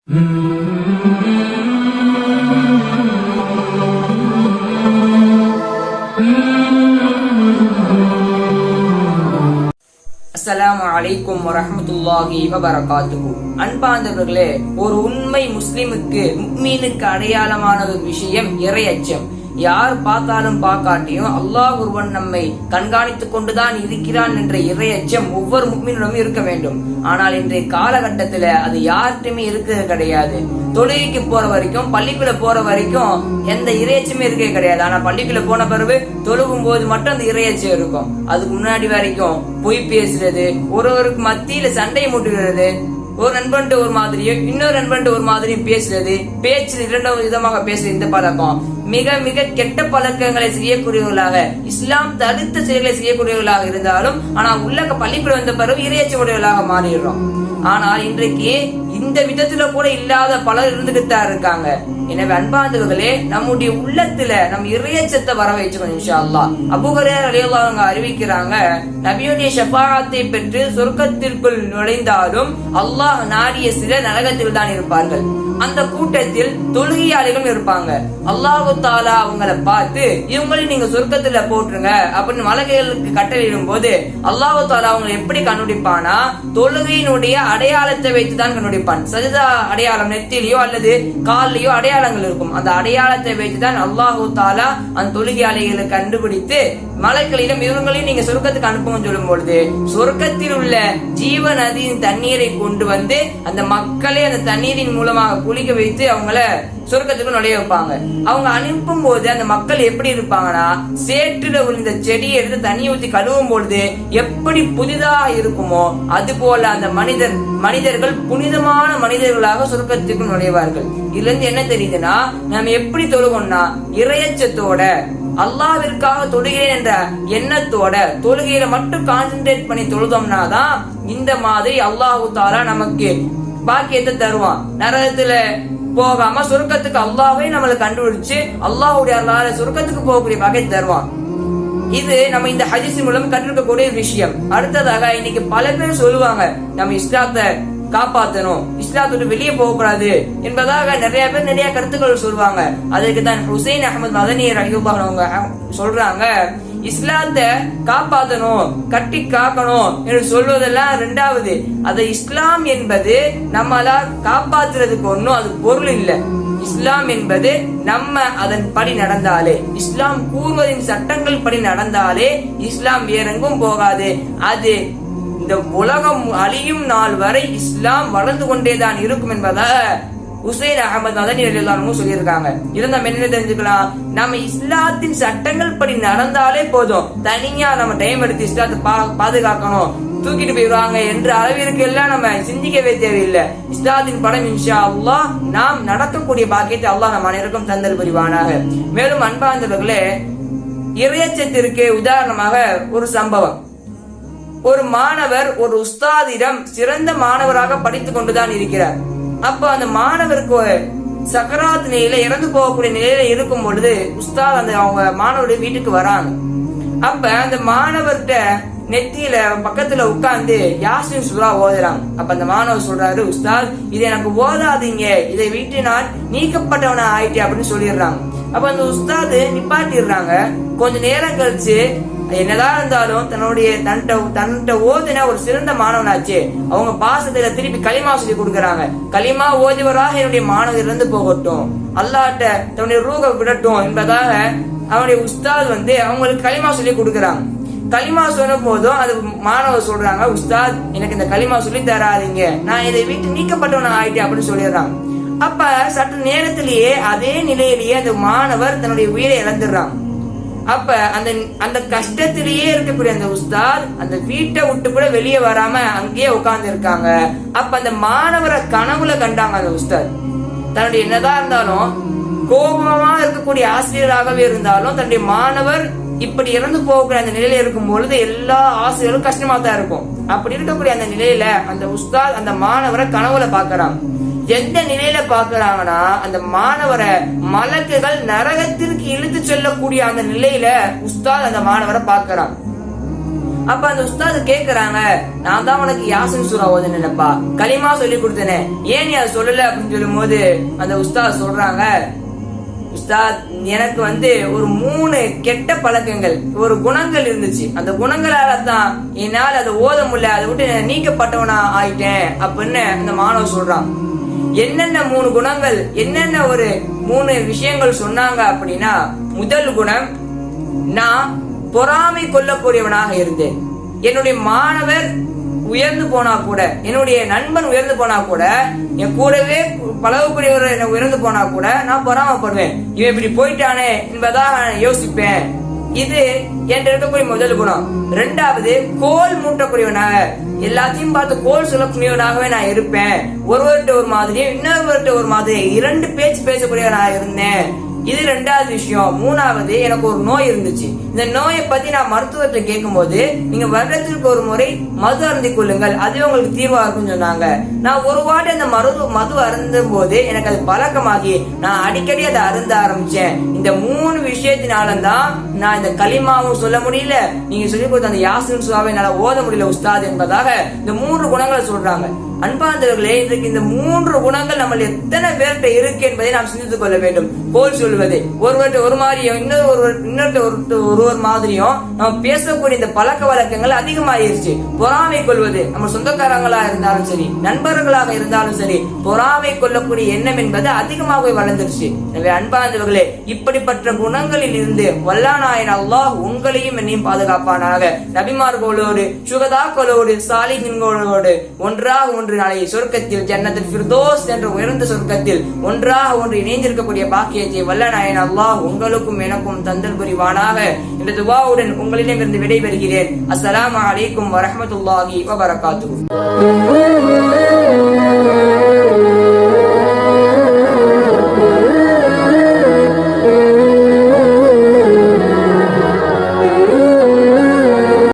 அஸ்ஸலாமு அலைக்கும் வரஹ்மத்துல்லாஹி வபரகாத்துஹு. அன்பார்ந்தவர்களே, ஒரு உண்மை முஸ்லிமுக்கு முஃமினுக்கு அடையாளமான ஒரு விஷயம் இறை அச்சம். யார் பார்த்தாலும் பார்க்காட்டியும் அல்லாஹ் ஒருவன் நம்மை கண்காணித்துக் கொண்டுதான் இருக்கிறான் என்ற இறை அச்சம் ஒவ்வொரு முஃமினிடமும் இருக்க வேண்டும். ஆனால் இன்றைய காலகட்டத்துல அது யார்கிட்டயுமே இருக்கிறது கிடையாது. தொழுகைக்கு போற வரைக்கும், பள்ளிக்குள்ள போற வரைக்கும் எந்த இறையச்சமே இருக்கே கிடையாது. ஆனா பள்ளிக்குள்ள போன பிறகு தொழுகும் போது மட்டும் அந்த இறையச்சம் இருக்கும். அதுக்கு முன்னாடி வரைக்கும் பொய் பேசுறது, ஒருவருக்கு மத்தியில சண்டை மூட்டுகிறது, ஒரு நண்பன்ட்டு ஒரு மாதிரியும் இன்னொரு நண்பன்ட்டு ஒரு மாதிரியும் பேசுறது, பேச்சு இரண்டாவது விதமாக பேசுறது, இந்த பழக்கம் மிக மிக கெட்ட பழக்கங்களை செய்யக்கூடியவர்களாக, இஸ்லாம் தடுத்த செயல்களை செய்யக்கூடியவர்களாக இருந்தாலும் ஆனா உள்ள பள்ளிக்குள்ள வந்த பிறகு இறையச்சமுடையவர்களாக மாறிடுறோம். ஆனால் இன்றைக்கு இந்த விதத்துல கூட இல்லாத பலர் இருந்துகிட்டு தான் இருக்காங்க. எனவே அன்பார்ந்தவர்களே, நம்முடைய உள்ளத்துல நம் இறையச்சத்தை வர வச்சுக்கணும் இன்ஷா அல்லாஹ். அபூ ஹுரைரா ரலியல்லாஹு அன்ஹு அறிவிக்கிறாங்க, நபியுடைய ஷஃபாஅத்தை பெற்று சொர்க்கத்திற்குள் நுழைந்தாலும் அல்லாஹ் நாடிய சிலர் நரகத்தில் தான் இருப்பார்கள். அந்த கூட்டத்தில் தொழுகையாளிகள் இருப்பாங்க. அல்லாஹு தாலா அவங்களை பார்த்து இவங்களையும் நீங்க சொர்க்கத்துல போட்டுருங்க அப்படின்னு மலக்குகளுக்கு கட்டளையிடும் போது அல்லாஹு தாலா அவங்களை எப்படி கண்டுபிடிப்பானா, தொழுகையினுடைய அடையாளத்தை வைத்துதான் கண்டுபிடிப்பான். சஜதா அடையாளம் நெத்திலையோ அல்லது காலிலையோ அடையாளங்கள் இருக்கும். அந்த அடையாளத்தை வைத்துதான் அல்லாஹு தாலா அந்த தொழுகையாளிகளை கண்டுபிடித்து மலக்களிடம் இவங்களையும் நீங்க சொர்க்கத்துக்கு அனுப்புங்க சொல்லும் பொழுது சொர்க்கத்தில் உள்ள ஜீவ நதியின் தண்ணீரை கொண்டு வந்து அந்த மக்களே அந்த தண்ணீரின் மூலமாக குளிக்க வைத்து அவங்கள சொர்க்கத்துக்கு நுழைய வைப்பாங்க. அவங்க அனுப்பும் போது அந்த மக்கள் எப்படி இருப்பாங்கன்னா, சேற்றுல விழுந்த செடியை எடுத்து தண்ணி ஊற்றி கழுவும் பொழுது எப்படி புதிதாக இருக்குமோ அது போல அந்த மனிதர்கள் புனிதமான மனிதர்களாக சொர்க்கத்துக்கு நுழைவார்கள். இதுல இருந்து என்ன தெரியுதுன்னா, நம்ம எப்படி தொழுகோம்னா இறையச்சத்தோட, அல்லாஹ்விற்காக தொழுகிறேன் என்ற எண்ணத்தோட தொழுகையில மட்டும் கான்சென்ட்ரேட் பண்ணி தொழுதோம்னா தான் இந்த மாதிரி அல்லாஹு தாலா நமக்கு பாக்கியத்தை தருவான். நரகத்துல போகாம சொர்க்கத்துக்கு அல்லாஹ்வே நம்மளை கண்டுபிடிச்சு அல்லாஹ்வுடைய அல்லாஹ் சொர்க்கத்துக்கு போகக்கூடிய பாக்கியத்தை தருவான். இது நம்ம இந்த ஹதீஸ் மூலம் கற்றுக்கக்கூடிய விஷயம். அடுத்ததாக இன்னைக்கு பல பேர் சொல்லுவாங்க, நம்ம இஸ்லாத்தை காப்பாற்றணும், இஸ்லாத்தோடு வெளியே போக கூடாது என்பதாக நிறைய பேர் நிறைய கருத்துக்கள் சொல்லுவாங்க. அதற்கு தான் ஹுசைன் அஹமது மதனி ரஹிமத்துல்லாஹி அவங்க சொல்றாங்க, இஸ்லாத்தை காப்பாற்றணும், கட்டி காக்கணும் என்று சொல்வதெல்லாம் ரெண்டாவது. அது இஸ்லாம் என்பது நம்மளா காப்பாற்றுறதுக்கு ஒன்றும் அது பொருள் இல்லை. இஸ்லாம் என்பது நம்ம அதன் படி நடந்தாலே, இஸ்லாம் கூறுவதின் சட்டங்கள் படி நடந்தாலே இஸ்லாம் வேறெங்கும் போகாது. அது இந்த உலகம் அழியும் நாள் வரை இஸ்லாம் வளர்ந்து கொண்டேதான் இருக்கும் என்பதை ஹுசைன் அஹமது மதனி ரலியல்லாஹு அன்ஹு சொல்லியிருக்காங்க. இதை நம்ம என்ன தெரிஞ்சுக்கலாம், நம்ம இஸ்லாத்தின் சட்டங்கள் படி நடந்தாலே போதும். தனியா நம்ம டைம் எடுத்து இஸ்லாத்தை பாதுகாக்கணும், தூக்கிட்டு போயிடுவாங்க என்ற அளவிற்கு எல்லாம் நம்ம சிந்திக்கவே தேவையில்லை. இஸ்லாத்தின் படம் இன்ஷா அல்லாஹ் நாம் நடக்கக்கூடிய பாக்கியத்தை அல்லாஹ் நம்ம அனைவருக்கும் தந்தல் புரிவானாக. மேலும் அன்பார்ந்தவர்களே, இறையச்சத்திற்கு உதாரணமாக ஒரு சம்பவம். ஒரு மாணவர் ஒரு உஸ்தாதிடம் சிறந்த மாணவராக படித்துக் கொண்டுதான் இருக்கிறார். அப்ப அந்த மாணவருக்கு சக்கராத் நிலையில இறந்து போகக்கூடிய நிலையில இருக்கும் பொழுது உஸ்தாத் அந்த அவங்க மாணவருடைய வீட்டுக்கு வராங்க. அப்ப அந்த மாணவர்கிட்ட நெத்தியில பக்கத்துல உட்கார்ந்து யாசின் சூரா ஓதுறாங்க. அப்ப அந்த மாணவர் சொல்றாரு, உஸ்தாத் இதை எனக்கு ஓதாதீங்க, இதை விட்டு நான் நீக்கப்பட்டவன ஆயிட்டே அப்படின்னு சொல்லிடுறாங்க. அப்ப அந்த உஸ்தாது நிப்பாட்டிடுறாங்க. கொஞ்ச நேரம் கழிச்சு என்னதான் இருந்தாலும் தன்கிட்ட ஓதுன ஒரு சிறந்த மாணவனாச்சு, அவங்க பாசத்துல திருப்பி களிமா சொல்லி கொடுக்கறாங்க. களிமா ஓதுவராக என்னுடைய மாணவர் இருந்து போகட்டும், அல்லாஹ்ட்ட தன்னுடைய ரூஹ விடட்டும் என்பதாக அவனுடைய உஸ்தாத் அவங்களுக்கு களிமா சொல்லி கொடுக்கறாங்க. களிமா சொன்ன போதும் அது மாணவர் சொல்றாங்க, உஸ்தாத் எனக்கு இந்த களிமா சொல்லி தராதீங்க, நான் இதை விட்டு நீக்கப்பட்டவன ஆயிட்டேன் அப்படின்னு சொல்லிடுறாங்க. அப்ப சற்று நேரத்திலேயே அதே நிலையிலேயே அந்த மாணவர் தன்னுடைய உயிரை இழந்துடுறாங்க. அப்ப அந்த கஷ்டத்திலேயே இருக்கக்கூடிய அந்த உஸ்தாத் அந்த வீட்டை விட்டு கூட வெளியே வராம அங்கேயே உட்கார்ந்து இருக்காங்க. அப்ப அந்த மாணவரை கனவுல கண்டாங்க. அந்த உஸ்தாத் தன்னுடைய என்னதான் இருந்தாலும் கோபமா இருக்கக்கூடிய ஆசிரியராகவே இருந்தாலும் தன்னுடைய மாணவர் இப்படி இறந்து போகக்கூடிய அந்த நிலையில இருக்கும் பொழுது எல்லா ஆசிரியர்களும் கஷ்டமா தான் இருக்கும். அப்படி இருக்கக்கூடிய அந்த நிலையில அந்த உஸ்தாத் அந்த மாணவரை கனவுல பாக்குறாங்க. எந்த நிலையில பாக்குறாங்கன்னா, அந்த மாணவரை மலக்குகள் நரகத்திற்கு இழுத்து செல்லக்கூடிய அந்த நிலையில உஸ்தாத் அந்த மாணவரை பாக்குறாங்க. அப்ப அந்த உஸ்தாது கேக்குறாங்க, நான் தான் உனக்கு யாசின் சூரா ஓதுனேன்ப்பா, களிமா சொல்லி கொடுத்தேனே, ஏன் நீ அதை சொல்லல அப்படின்னு சொல்லும் போது அந்த உஸ்தாத் சொல்றாங்க, உஸ்தாத் எனக்கு ஒரு 3 கெட்ட பழக்கங்கள், ஒரு குணங்கள் இருந்துச்சு. அந்த குணங்களால தான் என்னால் அதை ஓத முடியல, அதை விட்டு நீக்கப்பட்டவனா ஆயிட்டேன் அப்படின்னு அந்த மாணவர் சொல்றான். என்னென்ன 3 குணங்கள், என்னென்ன ஒரு 3 விஷயங்கள் சொன்னாங்க அப்படின்னா, முதல் குணம், நான் பொறாமை கொள்ளக்கூடியவனாக இருந்தேன். என்னுடைய மாணவர் உயர்ந்து போனா கூட, என்னுடைய நண்பன் உயர்ந்து போனா கூட, என் கூடவே பழகக்கூடியவர் உயர்ந்து போனா கூட நான் பொறாமப்படுவேன். இவன் இப்படி போயிட்டானே என்பதாக யோசிப்பேன். இது என்கிட்ட இருக்கக்கூடிய முதல் குணம். 2வது, கோல் மூட்டக்கூடியவனாக, எல்லாத்தையும் பார்த்து கோல் சொல்லக்கூடியவனாகவே நான் இருப்பேன். ஒருவர்கிட்ட ஒரு மாதிரியும் இன்னொருவர்கிட்ட ஒரு மாதிரி 2 பேச்சு பேசக்கூடியவனாக இருந்தேன். இது 2வது விஷயம். 3வது, எனக்கு ஒரு நோய் இருந்துச்சு. இந்த நோயை பத்தி நான் மருத்துவத்தை கேட்கும் போது, நீங்க வருடத்திற்கு ஒரு முறை மது அருந்தி கொள்ளுங்கள், அதுவே உங்களுக்கு தீர்வா இருக்கும்னு சொன்னாங்க. நான் ஒரு வாட்டி அந்த மது அருந்தும் போது எனக்கு அது பழக்கமாகி நான் அடிக்கடி அதை அருந்த ஆரம்பிச்சேன். இந்த 3 விஷயத்தினாலதான் நான் இந்த களிமாவும் சொல்ல முடியல, நீங்க சொல்லி கொடுத்த அந்த யாசின் சூராவை என்னால ஓத முடியல உஸ்தாத் என்பதாக இந்த 3 குணங்களை சொல்றாங்க. அன்பார்ந்தவர்களே, இன்றைக்கு இந்த 3 குணங்கள் நம்ம எத்தனை பேர்கிட்ட இருக்கு என்பதை நாம் சிந்தித்துக் கொள்ள வேண்டும். கோல் சொல்வது, ஒருவர்கிட்ட ஒரு மாதிரியும் இன்னொரு ஒரு மாதிரியும் நம்ம பேசக்கூடிய இந்த பழக்க வழக்கங்கள் அதிகமாயிருச்சு. பொறாமை கொள்வது, நம்ம சொந்தக்காரங்களா இருந்தாலும் சரி, நண்பர்களாக இருந்தாலும் சரி, பொறாமை கொள்ளக்கூடிய எண்ணம் என்பது அதிகமாகவே வளர்ந்துருச்சு. எனவே அன்பார்ந்தவர்களே, இப்படிப்பட்ட குணங்களில் இருந்து வல்லானாயன் அல்லாஹ் உங்களையும் என்னையும் பாதுகாப்பானாக. நபிமார்களோடு, சுகதாக்களோடு, சாலிஹீன்களோடு ஒன்றாக ஒன்று நாளை சொர்க்கத்தில் ஜன்னத்துல் ஃபிர்தௌஸ் என்ற உயர்ந்த சொர்க்கத்தில் ஒன்றாக ஒன்று இணைந்திருக்கக்கூடிய பாக்கியத்தை வல்லநாயன் அல்லாஹ் உங்களுக்கும் எனக்கும் தந்தல் புரிவானாக என்ற துஆவுடன் உங்களிடமிருந்து விடைபெறுகிறேன். அஸ்ஸலாமு அலைக்கும் வரஹ்மத்துல்லாஹி வபரகாத்துஹு.